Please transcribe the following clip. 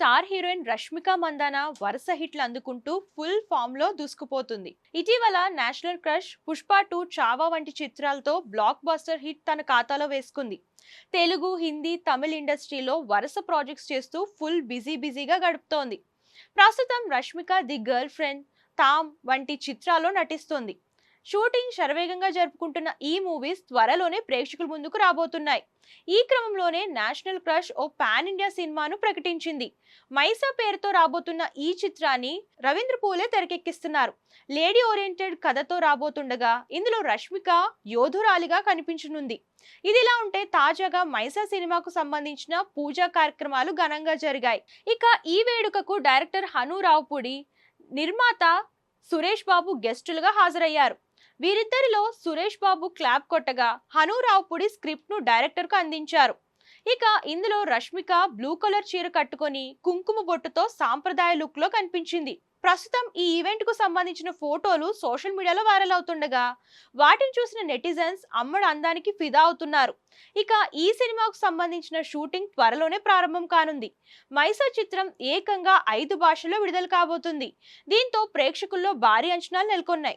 Star heroine Rashmika Mandanna వరుస హిట్లు అందుకుంటూ ఫుల్ ఫామ్ లో దూసుకుపోతుంది. ఇటీవల నేషనల్ క్రష్, పుష్ప 2, చావా వంటి చిత్రాలతో బ్లాక్ బస్టర్ హిట్ తన ఖాతాలో వేసుకుంది. తెలుగు, హిందీ, తమిళ ఇండస్ట్రీలో వరుస ప్రాజెక్ట్స్ చేస్తూ ఫుల్ బిజీగా గడుపుతోంది. ప్రస్తుతం రష్మిక ది గర్ల్ ఫ్రెండ్, తామ్ వంటి చిత్రాల్లో నటిస్తోంది. షూటింగ్ శరవేగంగా జరుపుకుంటున్న ఈ మూవీస్ త్వరలోనే ప్రేక్షకుల ముందుకు రాబోతున్నాయి. ఈ క్రమంలోనే నేషనల్ క్రష్ ఓ పాన్ ఇండియా సినిమాను ప్రకటించింది. మైసా పేరుతో రాబోతున్న ఈ చిత్రాన్ని రవీంద్ర పూలే తెరకెక్కిస్తున్నారు. లేడీ ఓరియంటెడ్ కథతో రాబోతుండగా ఇందులో రష్మిక యోధురాలిగా కనిపించనుంది. ఇదిలా ఉంటే తాజాగా మైసా సినిమాకు సంబంధించిన పూజా కార్యక్రమాలు ఘనంగా జరిగాయి. ఇక ఈ వేడుకకు డైరెక్టర్ హను రావుపూడి, నిర్మాత సురేష్ బాబు గెస్టులుగా హాజరయ్యారు. వీరిద్దరిలో సురేష్ బాబు క్లాప్ కొట్టగా హను రావుపూడి స్క్రిప్ట్ ను డైరెక్టర్ కు అందించారు. ఇక ఇందులో రష్మిక బ్లూ కలర్ చీర కట్టుకొని కుంకుమ బొట్టుతో సాంప్రదాయ లుక్ లో కనిపించింది. ప్రస్తుతం ఈ ఈవెంట్ కు సంబంధించిన ఫోటోలు సోషల్ మీడియాలో వైరల్ అవుతుండగా వాటిని చూసిన నెటిజన్స్ అమ్మడి అందానికి ఫిదా అవుతున్నారు. ఇక ఈ సినిమాకు సంబంధించిన షూటింగ్ త్వరలోనే ప్రారంభం కానుంది. మైసా చిత్రం ఏకంగా 5 భాషల్లో విడుదల కాబోతుంది. దీంతో ప్రేక్షకుల్లో భారీ అంచనాలు నెలకొన్నాయి.